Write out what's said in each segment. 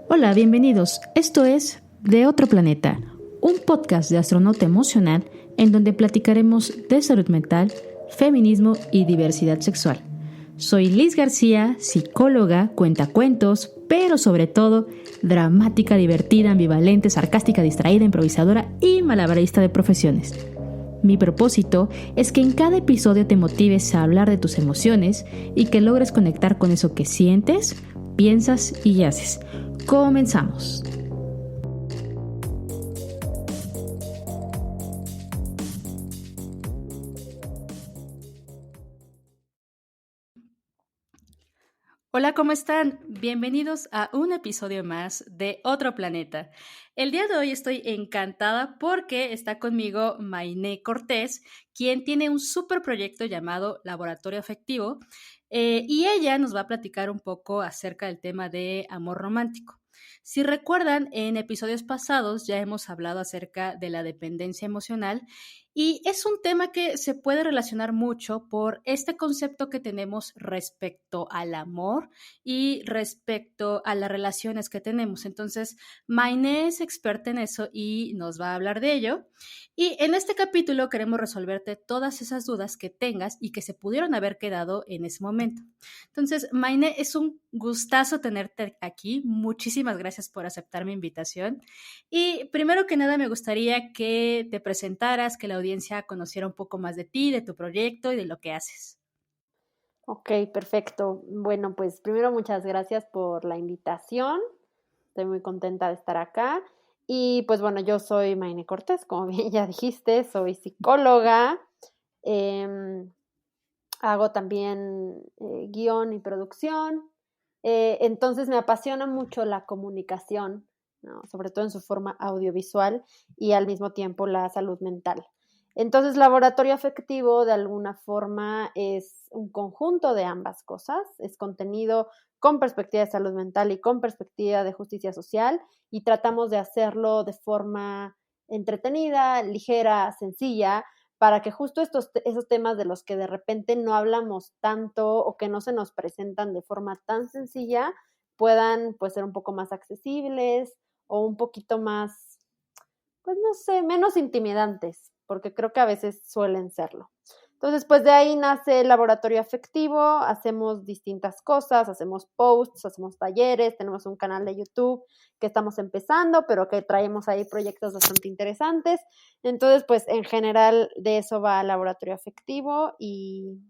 Hola, bienvenidos. Esto es De Otro Planeta, un podcast de astronauta emocional en donde platicaremos de salud mental, feminismo y diversidad sexual. Soy Liz García, psicóloga, cuentacuentos, pero sobre todo dramática, divertida, ambivalente, sarcástica, distraída, improvisadora y malabarista de profesiones. Mi propósito es que en cada episodio te motives a hablar de tus emociones y que logres conectar con eso que sientes, piensas y haces. Comenzamos. Hola, ¿cómo están? Bienvenidos a un episodio más de Otro Planeta. El día de hoy estoy encantada porque está conmigo Mayné Cortés, quien tiene un súper proyecto llamado Laboratorio Afectivo, y ella nos va a platicar un poco acerca del tema de amor romántico. Si recuerdan, en episodios pasados ya hemos hablado acerca de la dependencia emocional y es un tema que se puede relacionar mucho por este concepto que tenemos respecto al amor y respecto a las relaciones que tenemos. Entonces, Mayné es experta en eso y nos va a hablar de ello. Y en este capítulo queremos resolverte todas esas dudas que tengas y que se pudieron haber quedado en ese momento. Entonces, Mayné, es un gustazo tenerte aquí. Muchísimas gracias por aceptar mi invitación. Y primero que nada me gustaría que te presentaras, que la audiencia conociera un poco más de ti, de tu proyecto y de lo que haces. Ok, perfecto. Bueno, pues primero muchas gracias por la invitación. Estoy muy contenta de estar acá. Y pues bueno, yo soy Mayné Cortés, como bien ya dijiste, soy psicóloga. em, Hago también guión y producción. Entonces me apasiona mucho la comunicación, ¿no? Sobre todo en su forma audiovisual y al mismo tiempo la salud mental. Entonces, laboratorio afectivo de alguna forma es un conjunto de ambas cosas, es contenido con perspectiva de salud mental y con perspectiva de justicia social y tratamos de hacerlo de forma entretenida, ligera, sencilla, para que justo esos temas de los que de repente no hablamos tanto o que no se nos presentan de forma tan sencilla puedan pues ser un poco más accesibles o un poquito más, pues no sé, menos intimidantes, porque creo que a veces suelen serlo. Entonces, pues de ahí nace el laboratorio afectivo, hacemos distintas cosas, hacemos posts, hacemos talleres, tenemos un canal de YouTube que estamos empezando, pero que traemos ahí proyectos bastante interesantes. Entonces, pues en general de eso va el laboratorio afectivo y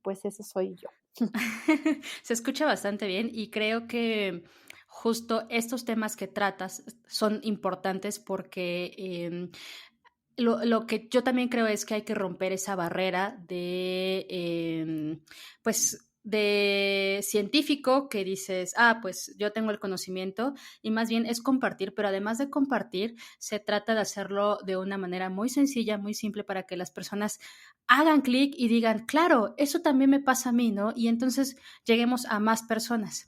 pues eso soy yo. Se escucha bastante bien y creo que justo estos temas que tratas son importantes porque lo que yo también creo es que hay que romper esa barrera de, pues, de científico que dices, pues yo tengo el conocimiento y más bien es compartir, pero además de compartir, se trata de hacerlo de una manera muy sencilla, muy simple para que las personas hagan clic y digan, claro, eso también me pasa a mí, ¿no? Y entonces lleguemos a más personas.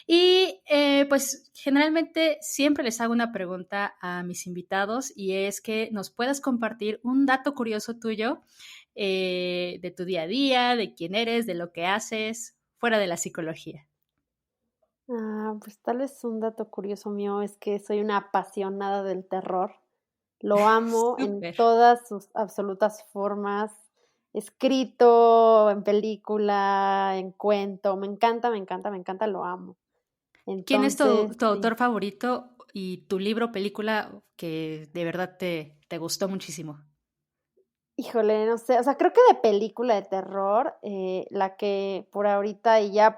Y pues generalmente siempre les hago una pregunta a mis invitados y es que nos puedas compartir un dato curioso tuyo, de tu día a día, de quién eres, de lo que haces, fuera de la psicología. Pues tal vez un dato curioso mío es que soy una apasionada del terror. Lo amo en Súper. todas sus absolutas formas, escrito, en película, en cuento. Me encanta, me encanta, me encanta, lo amo. ¿Quién es Entonces, tu sí. autor favorito y tu libro, película que de verdad te gustó muchísimo? Híjole, no sé, o sea, creo que de película de terror, la que por ahorita y ya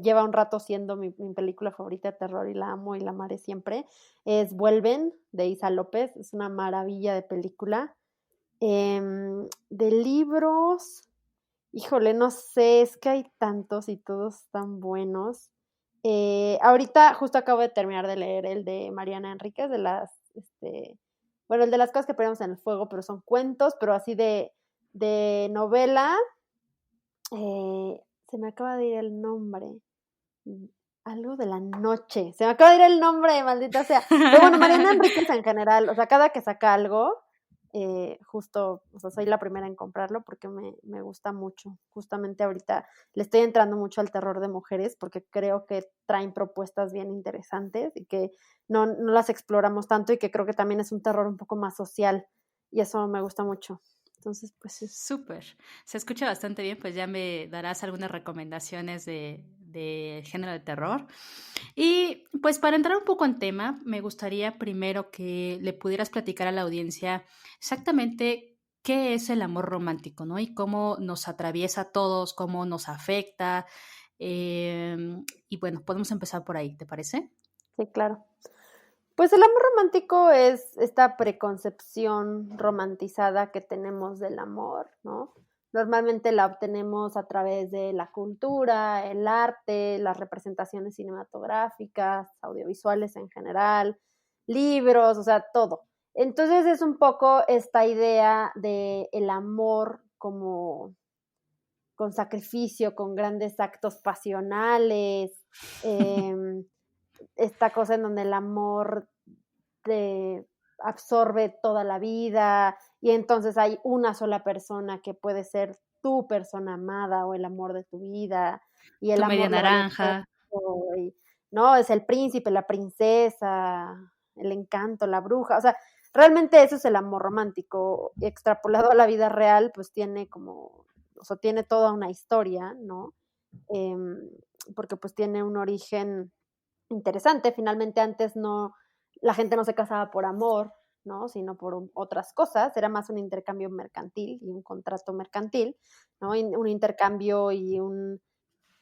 lleva un rato siendo mi película favorita de terror y la amo y la amaré siempre, es Vuelven, de Isa López. Es una maravilla de película. De libros, híjole, no sé, es que hay tantos y todos tan buenos. Ahorita justo acabo de terminar de leer el de Mariana Enríquez, bueno, el de las cosas que perdemos en el fuego, pero son cuentos, pero así de novela. Se me acaba de ir el nombre. Algo de la noche. Se me acaba de ir el nombre, maldita sea. Pero bueno, Mariana Enríquez en general, o sea, cada que saca algo, justo, o sea, soy la primera en comprarlo porque me gusta mucho. Justamente ahorita le estoy entrando mucho al terror de mujeres porque creo que traen propuestas bien interesantes y que no las exploramos tanto y que creo que también es un terror un poco más social y eso me gusta mucho. Entonces, pues sí. Súper. Se escucha bastante bien, pues ya me darás algunas recomendaciones de género de terror. Y pues para entrar un poco en tema, me gustaría primero que le pudieras platicar a la audiencia exactamente qué es el amor romántico, ¿no? Y cómo nos atraviesa a todos, cómo nos afecta. Y bueno, podemos empezar por ahí, ¿te parece? Sí, claro. Pues el amor romántico es esta preconcepción romantizada que tenemos del amor, ¿no? Normalmente la obtenemos a través de la cultura, el arte, las representaciones cinematográficas, audiovisuales en general, libros, o sea, todo. Entonces es un poco esta idea de el amor como con sacrificio, con grandes actos pasionales, eh, esta cosa en donde el amor te absorbe toda la vida y entonces hay una sola persona que puede ser tu persona amada o el amor de tu vida y el Tu media amor lo vale naranja. todo y, ¿no? Es el príncipe, la princesa, el encanto, la bruja, o sea, realmente eso es el amor romántico extrapolado a la vida real, pues tiene como, o sea, tiene toda una historia, ¿no? Em, porque pues tiene un origen interesante. Finalmente antes no, la gente no se casaba por amor, ¿no? Sino por otras cosas. Era más un intercambio mercantil y un contrato mercantil, ¿no? Y un intercambio y un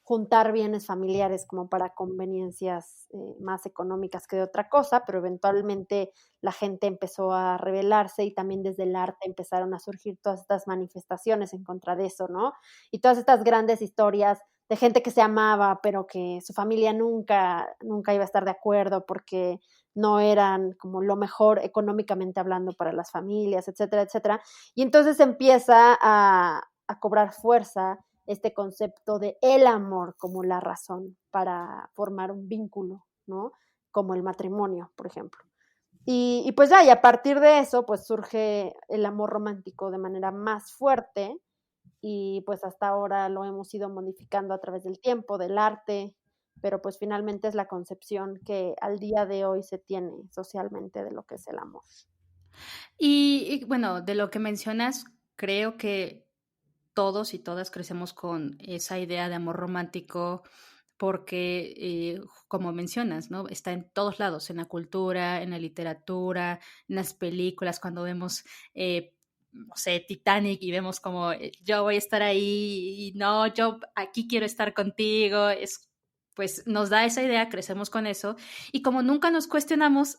juntar bienes familiares como para conveniencias más económicas que de otra cosa, pero eventualmente la gente empezó a rebelarse y también desde el arte empezaron a surgir todas estas manifestaciones en contra de eso, ¿no? Y todas estas grandes historias de gente que se amaba, pero que su familia nunca iba a estar de acuerdo porque no eran como lo mejor económicamente hablando para las familias, etcétera, etcétera. Y entonces empieza a cobrar fuerza este concepto de el amor como la razón para formar un vínculo, ¿no? Como el matrimonio, por ejemplo. Y pues ya, y a partir de eso, pues surge el amor romántico de manera más fuerte y pues hasta ahora lo hemos ido modificando a través del tiempo, del arte, pero pues finalmente es la concepción que al día de hoy se tiene socialmente de lo que es el amor. Y bueno, de lo que mencionas, creo que todos y todas crecemos con esa idea de amor romántico porque, como mencionas, ¿no? Está en todos lados, en la cultura, en la literatura, en las películas, cuando vemos, no sé, Titanic y vemos como yo voy a estar ahí y no, yo aquí quiero estar contigo, es, pues nos da esa idea, crecemos con eso y como nunca nos cuestionamos,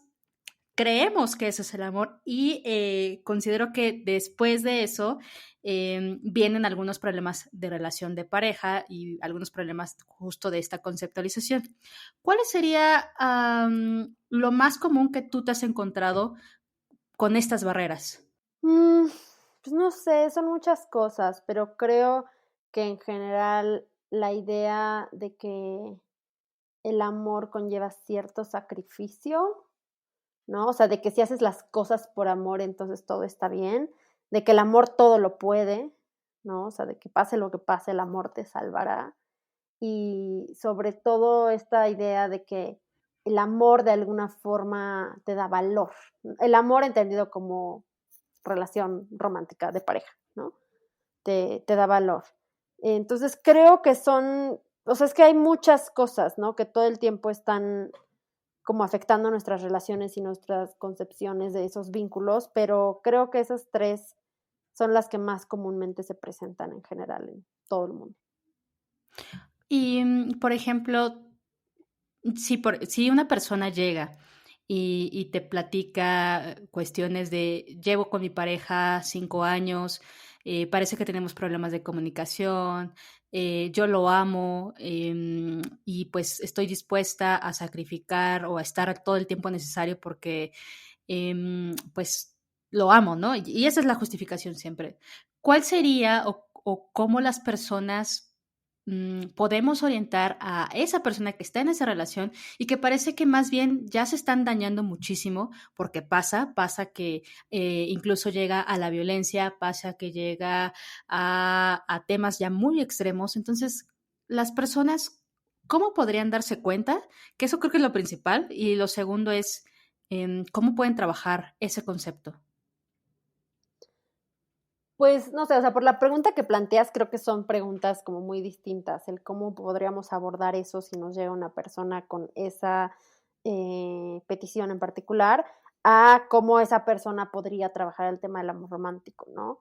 creemos que eso es el amor y considero que después de eso vienen algunos problemas de relación de pareja y algunos problemas justo de esta conceptualización. ¿Cuál sería lo más común que tú te has encontrado con estas barreras? Mm, pues no sé, son muchas cosas, pero creo que en general la idea de que el amor conlleva cierto sacrificio, ¿no? O sea, de que si haces las cosas por amor, entonces todo está bien, de que el amor todo lo puede, ¿no? O sea, de que pase lo que pase, el amor te salvará. Y sobre todo esta idea de que el amor de alguna forma te da valor. El amor entendido como relación romántica de pareja, ¿no? Te da valor. Entonces creo que son, o sea, es que hay muchas cosas, ¿no? Que todo el tiempo están como afectando nuestras relaciones y nuestras concepciones de esos vínculos, pero creo que esas tres son las que más comúnmente se presentan en general en todo el mundo. Y, por ejemplo, si una persona llega y te platica cuestiones de llevo con mi pareja 5 años, parece que tenemos problemas de comunicación, yo lo amo y pues estoy dispuesta a sacrificar o a estar todo el tiempo necesario porque pues lo amo, ¿no? Y esa es la justificación siempre. ¿Cuál sería o cómo las personas podemos orientar a esa persona que está en esa relación y que parece que más bien ya se están dañando muchísimo porque pasa que incluso llega a la violencia, pasa que llega a temas ya muy extremos. Entonces, las personas, ¿cómo podrían darse cuenta? Que eso creo que es lo principal. Y lo segundo es, ¿cómo pueden trabajar ese concepto? Pues no sé, o sea, por la pregunta que planteas, creo que son preguntas como muy distintas. El cómo podríamos abordar eso si nos llega una persona con esa petición en particular, a cómo esa persona podría trabajar el tema del amor romántico, ¿no?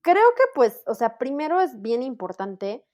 Creo que pues, o sea, primero es bien importante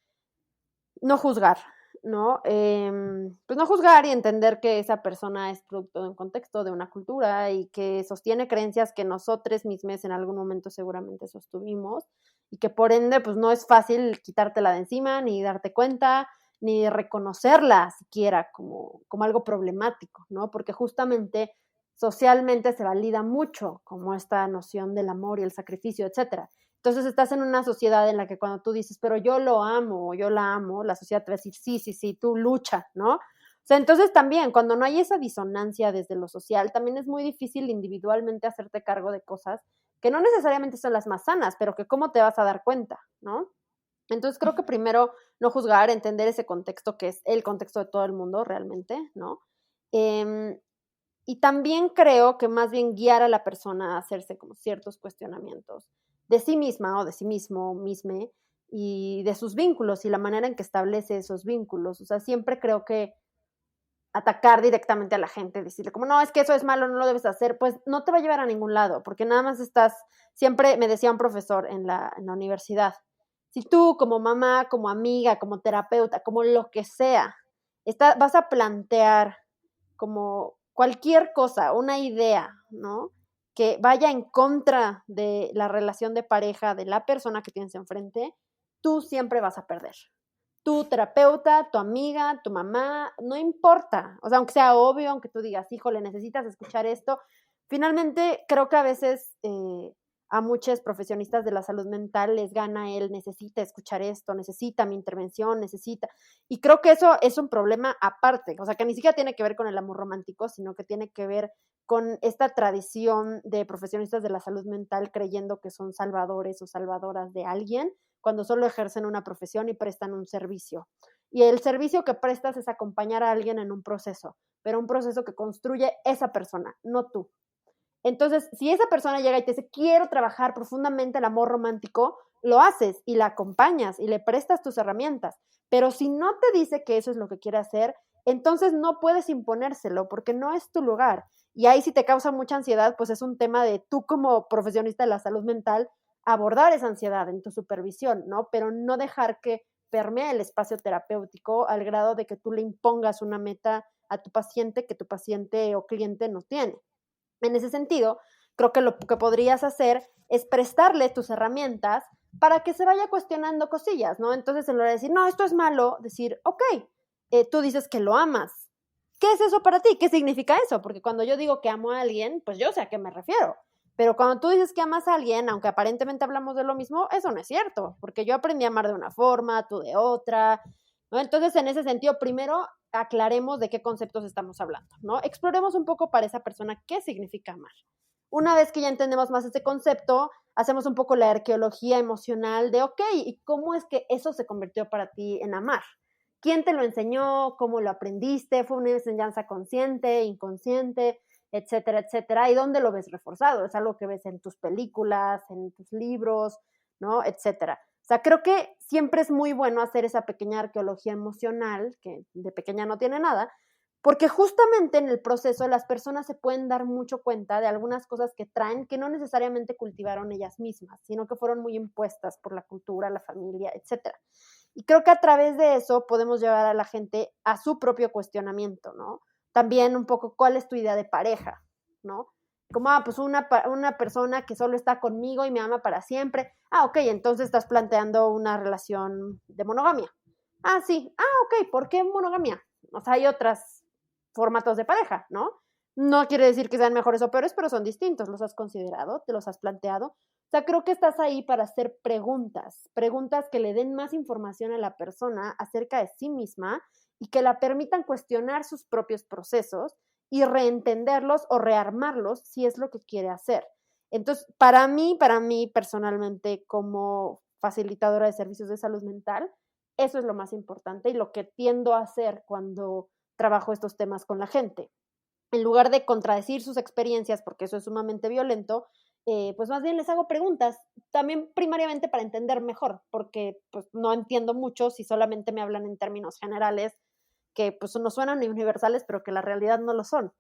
no juzgar, ¿no? Pues no juzgar y entender que esa persona es producto de un contexto, de una cultura y que sostiene creencias que nosotros mismos en algún momento seguramente sostuvimos y que por ende pues no es fácil quitártela de encima, ni darte cuenta, ni reconocerla siquiera como algo problemático, ¿no? Porque justamente socialmente se valida mucho como esta noción del amor y el sacrificio, etcétera. Entonces estás en una sociedad en la que cuando tú dices, pero yo lo amo o yo la amo, la sociedad te va a decir, sí, sí, sí, tú lucha, ¿no? O sea, entonces también, cuando no hay esa disonancia desde lo social, también es muy difícil individualmente hacerte cargo de cosas que no necesariamente son las más sanas, pero que cómo te vas a dar cuenta, ¿no? Entonces creo que primero no juzgar, entender ese contexto que es el contexto de todo el mundo realmente, ¿no? Eh, y también creo que más bien guiar a la persona a hacerse como ciertos cuestionamientos de sí misma o de sí mismo, misme, y de sus vínculos y la manera en que establece esos vínculos. O sea, siempre creo que atacar directamente a la gente, decirle como, no, es que eso es malo, no lo debes hacer, pues no te va a llevar a ningún lado, porque nada más siempre me decía un profesor en la universidad, si tú como mamá, como amiga, como terapeuta, como lo que sea, vas a plantear como cualquier cosa, una idea, ¿no? Que vaya en contra de la relación de pareja de la persona que tienes enfrente, tú siempre vas a perder. Tu terapeuta, tu amiga, tu mamá, no importa. O sea, aunque sea obvio, aunque tú digas, híjole, necesitas escuchar esto. Finalmente, creo que a veces a muchos profesionistas de la salud mental les gana él, necesita escuchar esto, necesita mi intervención, necesita. Y creo que eso es un problema aparte, o sea, que ni siquiera tiene que ver con el amor romántico, sino que tiene que ver con esta tradición de profesionistas de la salud mental creyendo que son salvadores o salvadoras de alguien cuando solo ejercen una profesión y prestan un servicio. Y el servicio que prestas es acompañar a alguien en un proceso, pero un proceso que construye esa persona, no tú. Entonces, si esa persona llega y te dice, quiero trabajar profundamente el amor romántico, lo haces y la acompañas y le prestas tus herramientas. Pero si no te dice que eso es lo que quiere hacer, entonces no puedes imponérselo porque no es tu lugar. Y ahí si te causa mucha ansiedad, pues es un tema de tú como profesionista de la salud mental abordar esa ansiedad en tu supervisión, ¿no? Pero no dejar que permee el espacio terapéutico al grado de que tú le impongas una meta a tu paciente que tu paciente o cliente no tiene. En ese sentido, creo que lo que podrías hacer es prestarle tus herramientas para que se vaya cuestionando cosillas, ¿no? Entonces, en lugar de decir, no, esto es malo, decir, ok, tú dices que lo amas. ¿Qué es eso para ti? ¿Qué significa eso? Porque cuando yo digo que amo a alguien, pues yo sé a qué me refiero. Pero cuando tú dices que amas a alguien, aunque aparentemente hablamos de lo mismo, eso no es cierto, porque yo aprendí a amar de una forma, tú de otra, ¿no? Entonces, en ese sentido, primero aclaremos de qué conceptos estamos hablando, ¿no? Exploremos un poco para esa persona qué significa amar. Una vez que ya entendemos más este concepto, hacemos un poco la arqueología emocional de, ok, ¿y cómo es que eso se convirtió para ti en amar? ¿Quién te lo enseñó? ¿Cómo lo aprendiste? ¿Fue una enseñanza consciente, inconsciente, etcétera, etcétera? ¿Y dónde lo ves reforzado? ¿Es algo que ves en tus películas, en tus libros, ¿no? Etcétera. O sea, creo que siempre es muy bueno hacer esa pequeña arqueología emocional, que de pequeña no tiene nada, porque justamente en el proceso las personas se pueden dar mucho cuenta de algunas cosas que traen que no necesariamente cultivaron ellas mismas, sino que fueron muy impuestas por la cultura, la familia, etcétera. Y creo que a través de eso podemos llevar a la gente a su propio cuestionamiento, ¿no? También un poco, ¿cuál es tu idea de pareja, ¿no? Como, pues una persona que solo está conmigo y me ama para siempre. Ok, entonces estás planteando una relación de monogamia. Sí. Ok, ¿por qué monogamia? O sea, hay otros formatos de pareja, ¿no? No quiere decir que sean mejores o peores, pero son distintos. ¿Los has considerado? ¿Te los has planteado? O sea, creo que estás ahí para hacer preguntas que le den más información a la persona acerca de sí misma y que la permitan cuestionar sus propios procesos y reentenderlos o rearmarlos si es lo que quiere hacer. Entonces, para mí personalmente, como facilitadora de servicios de salud mental, eso es lo más importante y lo que tiendo a hacer cuando trabajo estos temas con la gente. En lugar de contradecir sus experiencias, porque eso es sumamente violento, pues más bien les hago preguntas, también primariamente para entender mejor, porque pues no entiendo mucho si solamente me hablan en términos generales que pues nos suenan universales, pero que la realidad no lo son.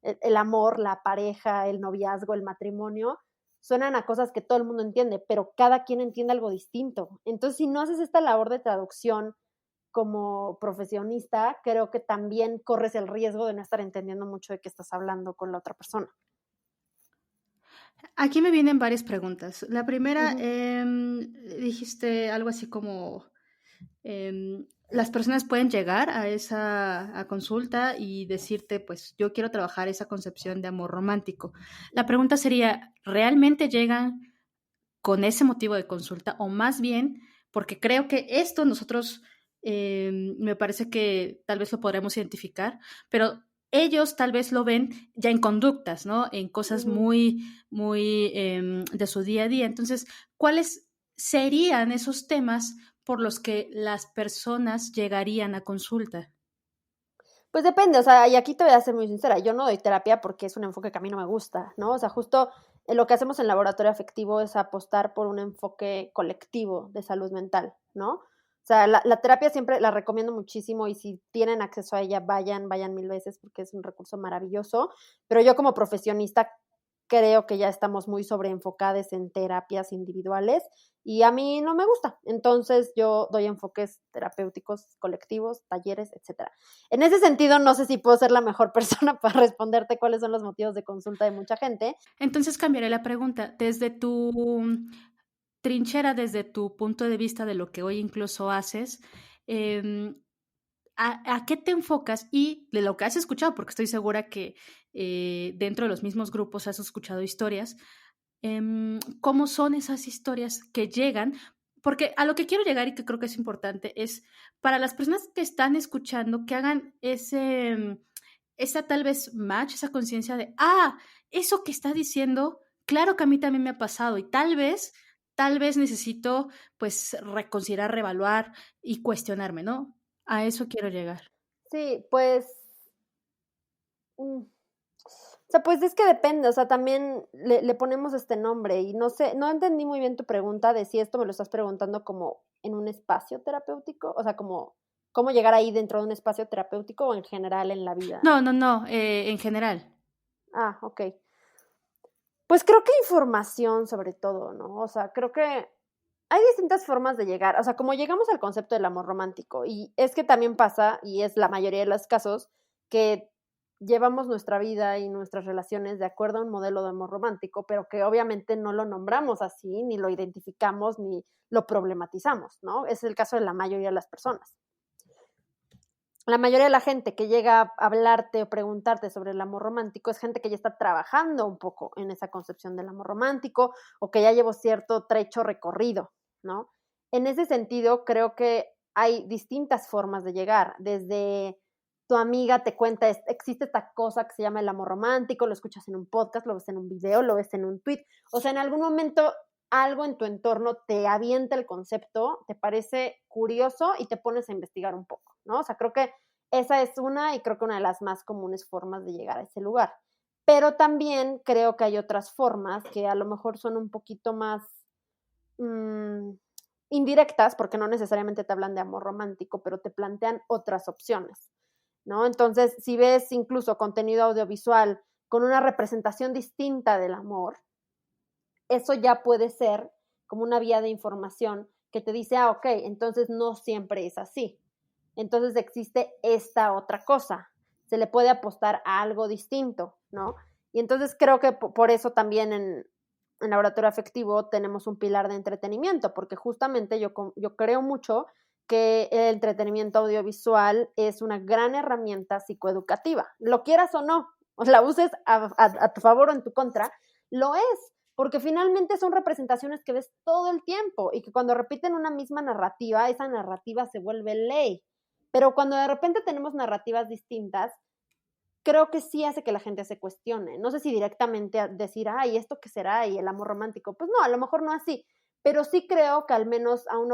El amor, la pareja, el noviazgo, el matrimonio, suenan a cosas que todo el mundo entiende, pero cada quien entiende algo distinto. Entonces, si no haces esta labor de traducción como profesionista, creo que también corres el riesgo de no estar entendiendo mucho de qué estás hablando con la otra persona. Aquí me vienen varias preguntas. La primera, Ujú. dijiste algo así como, las personas pueden llegar a esa consulta y decirte, pues yo quiero trabajar esa concepción de amor romántico. La pregunta sería, ¿realmente llegan con ese motivo de consulta? O más bien, porque creo que esto nosotros, me parece que tal vez lo podremos identificar, pero ellos tal vez lo ven ya en conductas, ¿no? En cosas Ujú. muy, muy de su día a día. Entonces, ¿cuáles serían esos temas por los que las personas llegarían a consulta? Pues depende, o sea, y aquí te voy a ser muy sincera, yo no doy terapia porque es un enfoque que a mí no me gusta, ¿no? O sea, justo lo que hacemos en laboratorio afectivo es apostar por un enfoque colectivo de salud mental, ¿no? O sea, la terapia siempre la recomiendo muchísimo y si tienen acceso a ella, vayan 1000 veces porque es un recurso maravilloso, pero yo como profesionista creo que ya estamos muy sobreenfocadas en terapias individuales y a mí no me gusta. Entonces yo doy enfoques terapéuticos colectivos, talleres, etcétera. En ese sentido, no sé si puedo ser la mejor persona para responderte cuáles son los motivos de consulta de mucha gente. Entonces cambiaré la pregunta. Desde tu trinchera, desde tu punto de vista de lo que hoy incluso haces, eh, ¿a qué te enfocas y de lo que has escuchado? Porque estoy segura que dentro de los mismos grupos has escuchado historias. ¿Cómo son esas historias que llegan? Porque a lo que quiero llegar y que creo que es importante es para las personas que están escuchando que hagan esa tal vez match, esa conciencia de, eso que está diciendo, claro que a mí también me ha pasado y tal vez necesito pues reconsiderar, reevaluar y cuestionarme, ¿no? A eso quiero llegar. Sí, pues, o sea, pues es que depende, o sea, también le ponemos este nombre y no sé, no entendí muy bien tu pregunta de si esto me lo estás preguntando como en un espacio terapéutico, o sea, como cómo llegar ahí dentro de un espacio terapéutico o en general en la vida. No, no, no, en general. Ah, ok. Pues creo que información sobre todo, ¿no? O sea, creo que hay distintas formas de llegar, o sea, como llegamos al concepto del amor romántico, y es que también pasa, y es la mayoría de los casos, que llevamos nuestra vida y nuestras relaciones de acuerdo a un modelo de amor romántico, pero que obviamente no lo nombramos así, ni lo identificamos, ni lo problematizamos, ¿no? Es el caso de la mayoría de las personas. La mayoría de la gente que llega a hablarte o preguntarte sobre el amor romántico es gente que ya está trabajando un poco en esa concepción del amor romántico o que ya llevó cierto trecho recorrido, ¿no? En ese sentido, creo que hay distintas formas de llegar, desde tu amiga te cuenta, existe esta cosa que se llama el amor romántico, lo escuchas en un podcast, lo ves en un video, lo ves en un tweet, o sea, en algún momento algo en tu entorno te avienta el concepto, te parece curioso y te pones a investigar un poco, ¿no? O sea, creo que esa es una y creo que una de las más comunes formas de llegar a ese lugar. Pero también creo que hay otras formas que a lo mejor son un poquito más mmm, indirectas, porque no necesariamente te hablan de amor romántico, pero te plantean otras opciones, ¿no? Entonces, si ves incluso contenido audiovisual con una representación distinta del amor, eso ya puede ser como una vía de información que te dice, ok, entonces no siempre es así. Entonces existe esta otra cosa. Se le puede apostar a algo distinto, ¿no? Y entonces creo que por eso también en laboratorio afectivo tenemos un pilar de entretenimiento, porque justamente yo creo mucho que el entretenimiento audiovisual es una gran herramienta psicoeducativa, lo quieras o no. o la uses a tu favor o en tu contra, lo es, porque finalmente son representaciones que ves todo el tiempo y que cuando repiten una misma narrativa, esa narrativa se vuelve ley. Pero cuando de repente tenemos narrativas distintas, creo que sí hace que la gente se cuestione. No sé si directamente decir, ay, ¿esto qué será? Y el amor romántico. Pues no, a lo mejor no así, pero sí creo que al menos a un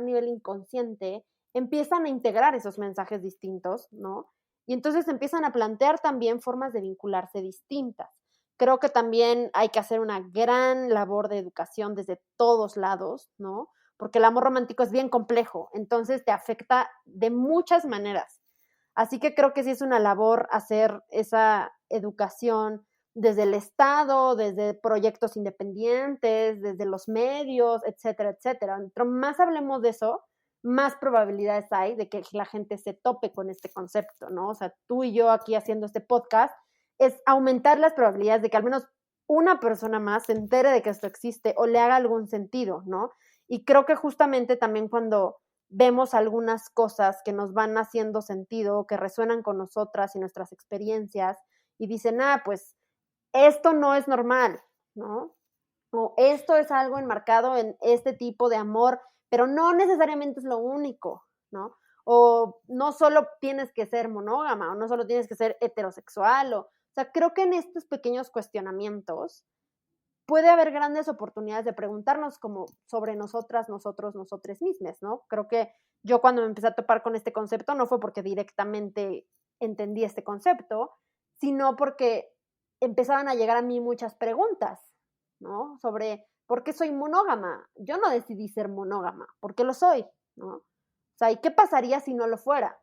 nivel inconsciente empiezan a integrar esos mensajes distintos, ¿no? Y entonces empiezan a plantear también formas de vincularse distintas. Creo que también hay que hacer una gran labor de educación desde todos lados, ¿no? Porque el amor romántico es bien complejo, entonces te afecta de muchas maneras. Así que creo que sí es una labor hacer esa educación desde el Estado, desde proyectos independientes, desde los medios, etcétera, etcétera. Entre más hablemos de eso, más probabilidades hay de que la gente se tope con este concepto, ¿no? O sea, tú y yo aquí haciendo este podcast es aumentar las probabilidades de que al menos una persona más se entere de que esto existe o le haga algún sentido, ¿no? Y creo que justamente también cuando vemos algunas cosas que nos van haciendo sentido, que resuenan con nosotras y nuestras experiencias, y dicen, pues esto no es normal, ¿no? O esto es algo enmarcado en este tipo de amor, pero no necesariamente es lo único, ¿no? O no solo tienes que ser monógama, o no solo tienes que ser heterosexual, o sea, creo que en estos pequeños cuestionamientos puede haber grandes oportunidades de preguntarnos como sobre nosotras, nosotros, nosotres mismas, ¿no? Creo que yo cuando me empecé a topar con este concepto no fue porque directamente entendí este concepto, sino porque empezaban a llegar a mí muchas preguntas, ¿no? Sobre por qué soy monógama. Yo no decidí ser monógama, ¿por qué lo soy? ¿No? O sea, ¿y qué pasaría si no lo fuera?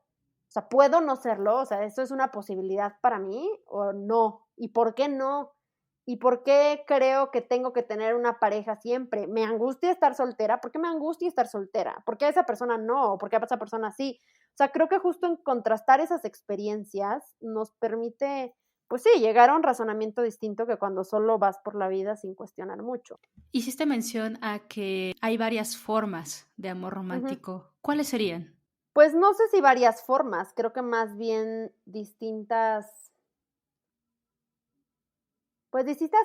O sea, ¿puedo no serlo? O sea, ¿eso es una posibilidad para mí o no? ¿Y por qué no? ¿Y por qué creo que tengo que tener una pareja siempre? ¿Me angustia estar soltera? ¿Por qué me angustia estar soltera? ¿Por qué a esa persona no? ¿Por qué a esa persona sí? O sea, creo que justo en contrastar esas experiencias nos permite, pues sí, llegar a un razonamiento distinto que cuando solo vas por la vida sin cuestionar mucho. Hiciste mención a que hay varias formas de amor romántico. ¿Cuáles serían? Pues no sé si varias formas, creo que más bien distintas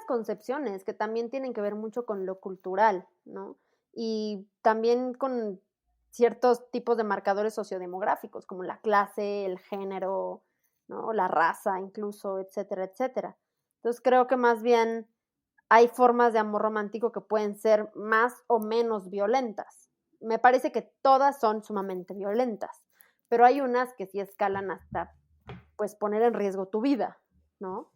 concepciones que también tienen que ver mucho con lo cultural, ¿no? Y también con ciertos tipos de marcadores sociodemográficos, como la clase, el género, ¿no? La raza incluso, etcétera, etcétera. Entonces creo que más bien hay formas de amor romántico que pueden ser más o menos violentas. Me parece que todas son sumamente violentas, pero hay unas que sí escalan hasta, pues, poner en riesgo tu vida, ¿no?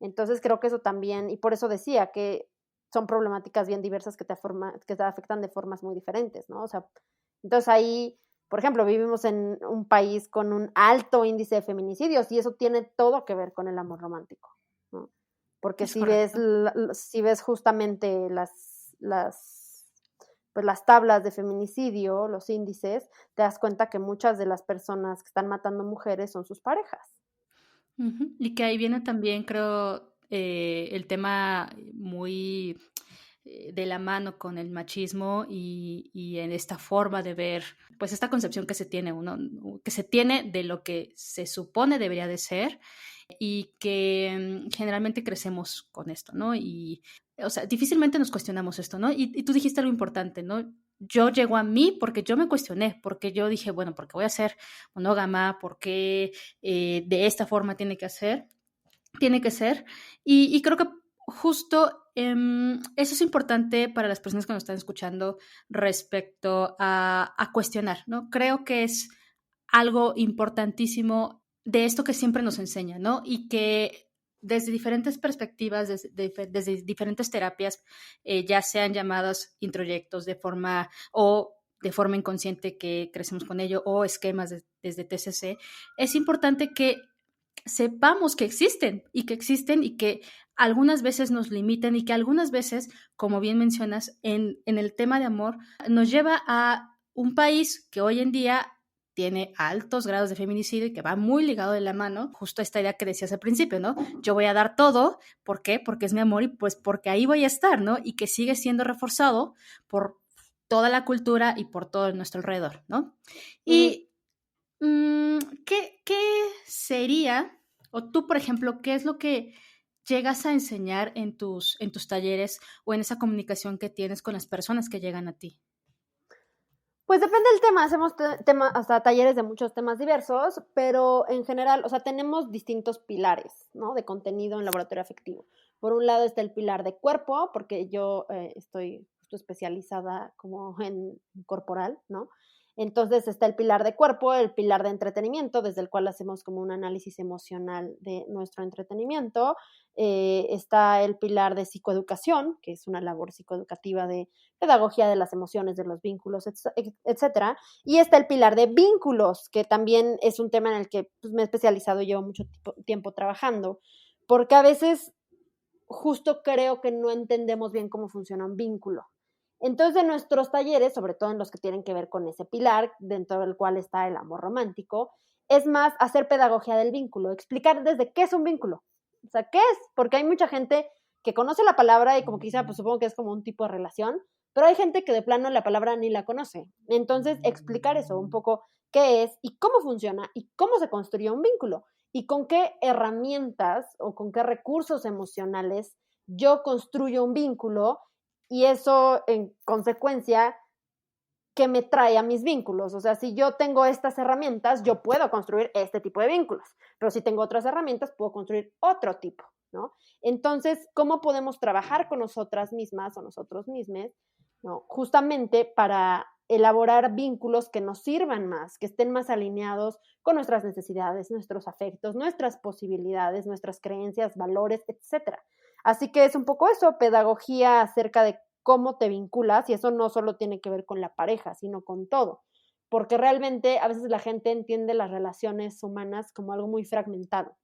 Entonces creo que eso también, y por eso decía que son problemáticas bien diversas que te afectan de formas muy diferentes, ¿no? O sea, entonces ahí, por ejemplo, vivimos en un país con un alto índice de feminicidios y eso tiene todo que ver con el amor romántico, ¿no? Porque Es si ves, correcto. si ves justamente pues las tablas de feminicidio, los índices, te das cuenta que muchas de las personas que están matando mujeres son sus parejas. Ujú. Y que ahí viene también, creo, el tema muy de la mano con el machismo y en esta forma de ver, pues esta concepción que se tiene uno, que se tiene de lo que se supone debería de ser y que generalmente crecemos con esto, ¿no? Y, o sea, difícilmente nos cuestionamos esto, ¿no? Y tú dijiste algo importante, ¿no? Yo llego a mí porque yo me cuestioné, porque yo dije, bueno, porque voy a ser monógama, porque de esta forma tiene que ser. Y creo que justo eso es importante para las personas que nos están escuchando respecto a cuestionar, ¿no? Creo que es algo importantísimo de esto que siempre nos enseña, ¿no? Y que desde diferentes perspectivas, desde diferentes terapias, ya sean llamadas introyectos de forma inconsciente que crecemos con ello o esquemas desde TCC, es importante que sepamos que existen y que algunas veces nos limitan y que algunas veces, como bien mencionas, en el tema de amor, nos lleva a un país que hoy en día tiene altos grados de feminicidio y que va muy ligado de la mano, justo esta idea que decías al principio, ¿no? Yo voy a dar todo, ¿por qué? Porque es mi amor y pues porque ahí voy a estar, ¿no? Y que sigue siendo reforzado por toda la cultura y por todo nuestro alrededor, ¿no? Ujú. Y ¿qué sería O tú, por ejemplo, ¿qué es lo que llegas a enseñar en tus talleres o en esa comunicación que tienes con las personas que llegan a ti? Pues depende del tema, hacemos hasta talleres de muchos temas diversos, pero en general, o sea, tenemos distintos pilares, ¿no? De contenido en laboratorio afectivo. Por un lado está el pilar de cuerpo, porque yo estoy justo especializada como en corporal, ¿no? Entonces está el pilar de cuerpo, el pilar de entretenimiento, desde el cual hacemos como un análisis emocional de nuestro entretenimiento. Está el pilar de psicoeducación, que es una labor psicoeducativa de pedagogía de las emociones, de los vínculos, etcétera. Y está el pilar de vínculos, que también es un tema en el que pues, me he especializado, llevo mucho tiempo trabajando, porque a veces justo creo que no entendemos bien cómo funciona un vínculo. Entonces, en nuestros talleres, sobre todo en los que tienen que ver con ese pilar, dentro del cual está el amor romántico, es más hacer pedagogía del vínculo, explicar desde qué es un vínculo. O sea, ¿qué es? Porque hay mucha gente que conoce la palabra y como quizá, pues supongo que es como un tipo de relación, pero hay gente que de plano la palabra ni la conoce. Entonces, explicar eso, un poco qué es y cómo funciona y cómo se construye un vínculo y con qué herramientas o con qué recursos emocionales yo construyo un vínculo y eso en consecuencia que me trae a mis vínculos. O sea, si yo tengo estas herramientas, yo puedo construir este tipo de vínculos, pero si tengo otras herramientas, puedo construir otro tipo, ¿no? Entonces, ¿cómo podemos trabajar con nosotras mismas o nosotros mismos, ¿no? Justamente para elaborar vínculos que nos sirvan más, que estén más alineados con nuestras necesidades, nuestros afectos, nuestras posibilidades, nuestras creencias, valores, etcétera. Así que es un poco eso, pedagogía acerca de cómo te vinculas, y eso no solo tiene que ver con la pareja, sino con todo, porque realmente a veces la gente entiende las relaciones humanas como algo muy fragmentado.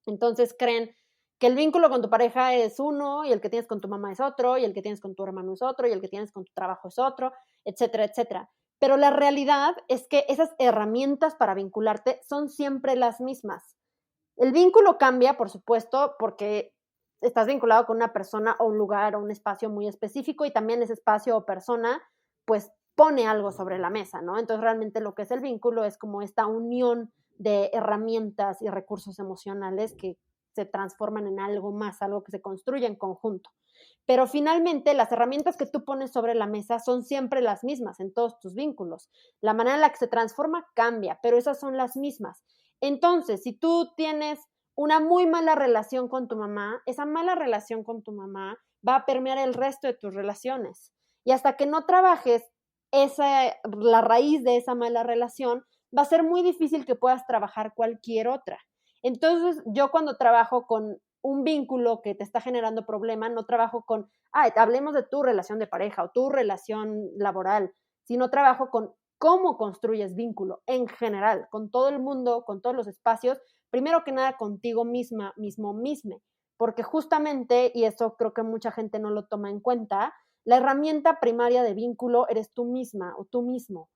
Entonces creen que el vínculo con tu pareja es uno, y el que tienes con tu mamá es otro, y el que tienes con tu hermano es otro, y el que tienes con tu trabajo es otro, etcétera, etcétera. Pero la realidad es que esas herramientas para vincularte son siempre las mismas. El vínculo cambia, por supuesto, porque estás vinculado con una persona o un lugar o un espacio muy específico y también ese espacio o persona pues pone algo sobre la mesa, ¿no? Entonces realmente lo que es el vínculo es como esta unión de herramientas y recursos emocionales que se transforman en algo más, algo que se construye en conjunto. Pero finalmente las herramientas que tú pones sobre la mesa son siempre las mismas en todos tus vínculos. La manera en la que se transforma cambia, pero esas son las mismas. Entonces, si tú tienes una muy mala relación con tu mamá, esa mala relación con tu mamá va a permear el resto de tus relaciones. Y hasta que no trabajes la raíz de esa mala relación, va a ser muy difícil que puedas trabajar cualquier otra. Entonces, yo cuando trabajo con un vínculo que te está generando problema, no trabajo con, hablemos de tu relación de pareja o tu relación laboral, sino trabajo con cómo construyes vínculo en general, con todo el mundo, con todos los espacios, primero que nada contigo misma, mismo, porque justamente, y eso creo que mucha gente no lo toma en cuenta, la herramienta primaria de vínculo eres tú misma o tú mismo.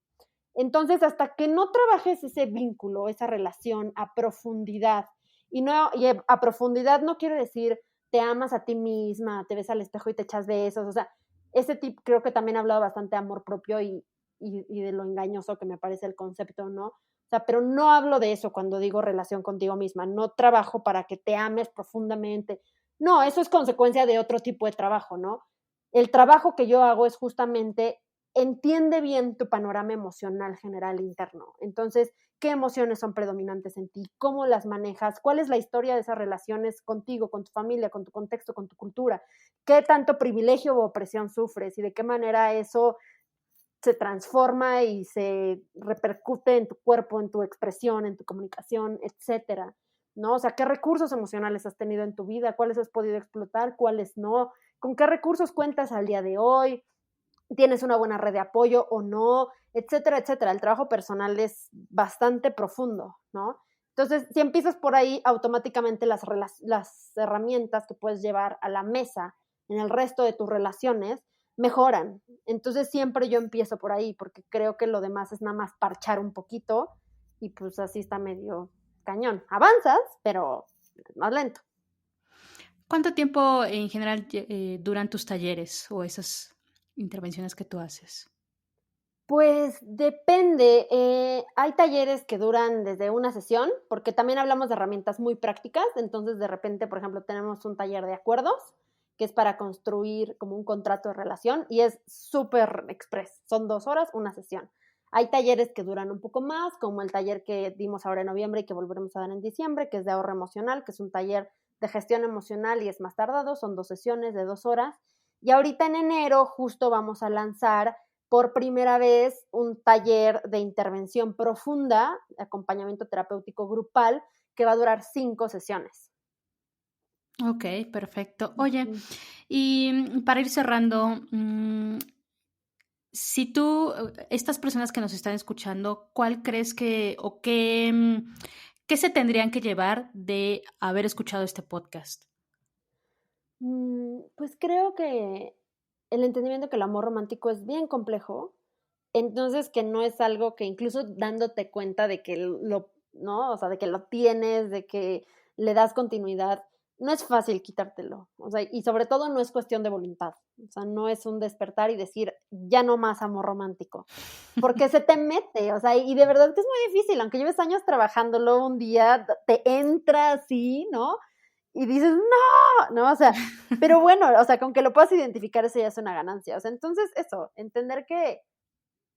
Entonces, hasta que no trabajes ese vínculo, esa relación a profundidad, y a profundidad no quiere decir te amas a ti misma, te ves al espejo y te echas besos, o sea, ese tipo creo que también ha hablado bastante de amor propio y de lo engañoso que me parece el concepto, ¿no? O sea, pero no hablo de eso cuando digo relación contigo misma, no trabajo para que te ames profundamente, no, eso es consecuencia de otro tipo de trabajo, ¿no? El trabajo que yo hago es justamente entiende bien tu panorama emocional general interno. Entonces, ¿qué emociones son predominantes en ti? ¿Cómo las manejas? ¿Cuál es la historia de esas relaciones contigo, con tu familia, con tu contexto, con tu cultura? ¿Qué tanto privilegio o opresión sufres? ¿Y de qué manera eso se transforma y se repercute en tu cuerpo, en tu expresión, en tu comunicación, etcétera? ¿No? O sea, ¿qué recursos emocionales has tenido en tu vida? ¿Cuáles has podido explotar? ¿Cuáles no? ¿Con qué recursos cuentas al día de hoy? ¿Tienes una buena red de apoyo o no? Etcétera, etcétera. El trabajo personal es bastante profundo, ¿no? Entonces, si empiezas por ahí, automáticamente las herramientas que puedes llevar a la mesa en el resto de tus relaciones mejoran. Entonces, siempre yo empiezo por ahí, porque creo que lo demás es nada más parchar un poquito y pues así está medio cañón. Avanzas, pero más lento. ¿Cuánto tiempo en general duran tus talleres o esas intervenciones que tú haces? Pues depende, hay talleres que duran desde una sesión, porque también hablamos de herramientas muy prácticas, entonces de repente, por ejemplo, tenemos un taller de acuerdos, que es para construir como un contrato de relación y es súper express, son 2 horas, una sesión. Hay talleres que duran un poco más, como el taller que dimos ahora en noviembre y que volveremos a dar en diciembre, que es de ahorro emocional, que es un taller de gestión emocional y es más tardado, son 2 sesiones de 2 horas. Y ahorita en enero justo vamos a lanzar por primera vez un taller de intervención profunda, acompañamiento terapéutico grupal, que va a durar 5 sesiones. Ok, perfecto. Oye, y para ir cerrando, si tú, estas personas que nos están escuchando, ¿cuál crees que o qué, qué se tendrían que llevar de haber escuchado este podcast? Pues creo que el entendimiento que el amor romántico es bien complejo, entonces que no es algo que incluso dándote cuenta de que lo, ¿no? O sea, de que lo tienes, de que le das continuidad, no es fácil quitártelo, o sea, y sobre todo no es cuestión de voluntad, o sea, no es un despertar y decir, ya no más amor romántico, porque se te mete, o sea, y de verdad que es muy difícil, aunque lleves años trabajándolo, un día te entra así, ¿no? Y dices, no, ¿no? O sea, pero bueno, o sea, con que lo puedas identificar, eso ya es una ganancia. O sea, entonces eso, entender que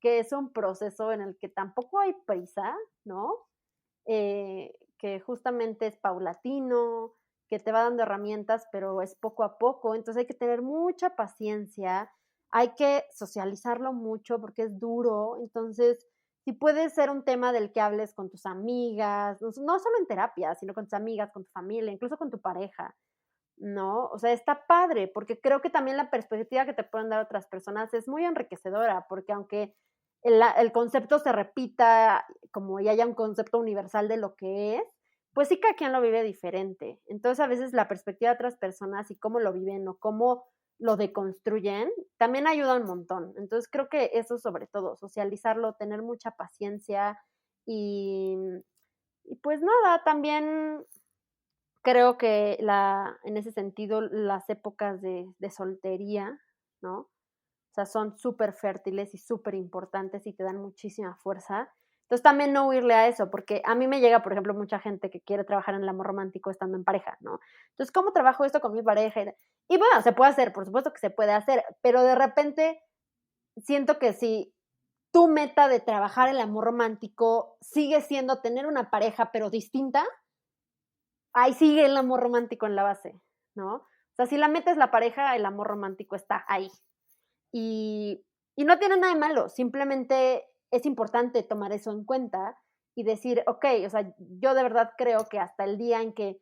es un proceso en el que tampoco hay prisa, ¿no? Que justamente es paulatino, que te va dando herramientas, pero es poco a poco. Entonces hay que tener mucha paciencia, hay que socializarlo mucho porque es duro. Entonces, si puede ser un tema del que hables con tus amigas, no solo en terapia, sino con tus amigas, con tu familia, incluso con tu pareja, ¿no? O sea, está padre, porque creo que también la perspectiva que te pueden dar otras personas es muy enriquecedora, porque aunque el concepto se repita como y haya un concepto universal de lo que es, pues sí cada quien lo vive diferente. Entonces a veces la perspectiva de otras personas y cómo lo viven o cómo lo deconstruyen, también ayuda un montón. Entonces creo que eso sobre todo, socializarlo, tener mucha paciencia y, y pues nada, también creo que en ese sentido las épocas de soltería, ¿no? O sea, son súper fértiles y súper importantes y te dan muchísima fuerza. Entonces también no huirle a eso, porque a mí me llega, por ejemplo, mucha gente que quiere trabajar en el amor romántico estando en pareja, ¿no? Entonces, ¿cómo trabajo esto con mi pareja? Y bueno, se puede hacer, por supuesto que se puede hacer, pero de repente siento que si tu meta de trabajar el amor romántico sigue siendo tener una pareja, pero distinta, ahí sigue el amor romántico en la base, ¿no? O sea, si la meta es la pareja, el amor romántico está ahí. Y, y no tiene nada de malo, simplemente es importante tomar eso en cuenta y decir, ok, o sea, yo de verdad creo que hasta el día en que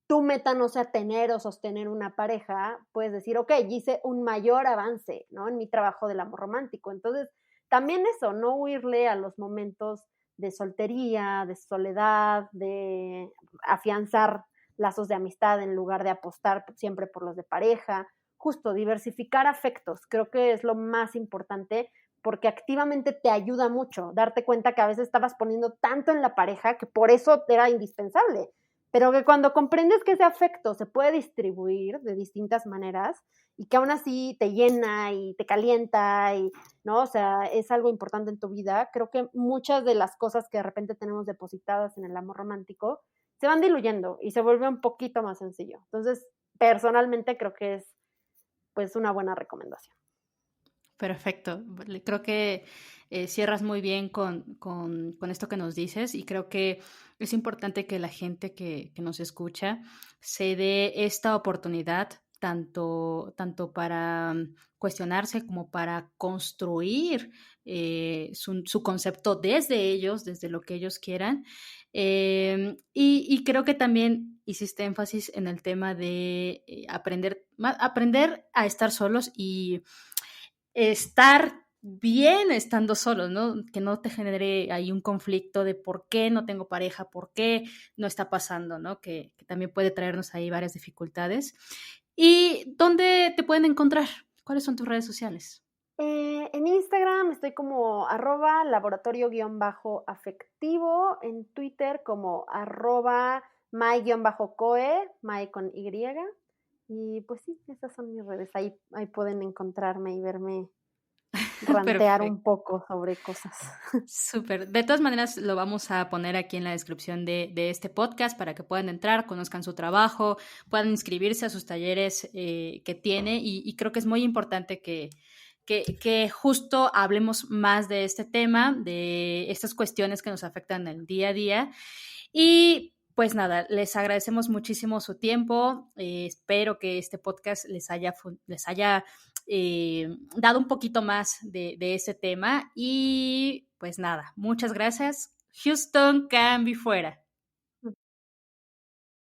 tu meta no sea tener o sostener una pareja, puedes decir, ok, hice un mayor avance, ¿no? En mi trabajo del amor romántico. Entonces, también eso, no huirle a los momentos de soltería, de soledad, de afianzar lazos de amistad en lugar de apostar siempre por los de pareja. Justo, diversificar afectos, creo que es lo más importante porque activamente te ayuda mucho darte cuenta que a veces estabas poniendo tanto en la pareja que por eso era indispensable, pero que cuando comprendes que ese afecto se puede distribuir de distintas maneras y que aún así te llena y te calienta y, ¿no? O sea, es algo importante en tu vida. Creo que muchas de las cosas que de repente tenemos depositadas en el amor romántico se van diluyendo y se vuelve un poquito más sencillo. Entonces, personalmente creo que es pues una buena recomendación. Perfecto. Creo que cierras muy bien con esto que nos dices y creo que es importante que la gente que nos escucha se dé esta oportunidad tanto para cuestionarse como para construir su concepto desde ellos, desde lo que ellos quieran. Y creo que también hiciste énfasis en el tema de aprender a estar solos y estar bien estando solos, ¿no? Que no te genere ahí un conflicto de por qué no tengo pareja, por qué no está pasando, ¿no? Que también puede traernos ahí varias dificultades. ¿Y dónde te pueden encontrar? ¿Cuáles son tus redes sociales? En Instagram estoy como @laboratorio_afectivo, en Twitter como @my_coe, my con Y. Y pues sí, esas son mis redes. Ahí pueden encontrarme y verme rantear Perfecto. un poco sobre cosas. Súper. De todas maneras, lo vamos a poner aquí en la descripción de este podcast para que puedan entrar, conozcan su trabajo, puedan inscribirse a sus talleres que tiene y creo que es muy importante que justo hablemos más de este tema, de estas cuestiones que nos afectan el día a día. Y pues nada, les agradecemos muchísimo su tiempo. Espero que este podcast les haya dado un poquito más de ese tema. Y pues nada, muchas gracias. Houston, cambio fuera.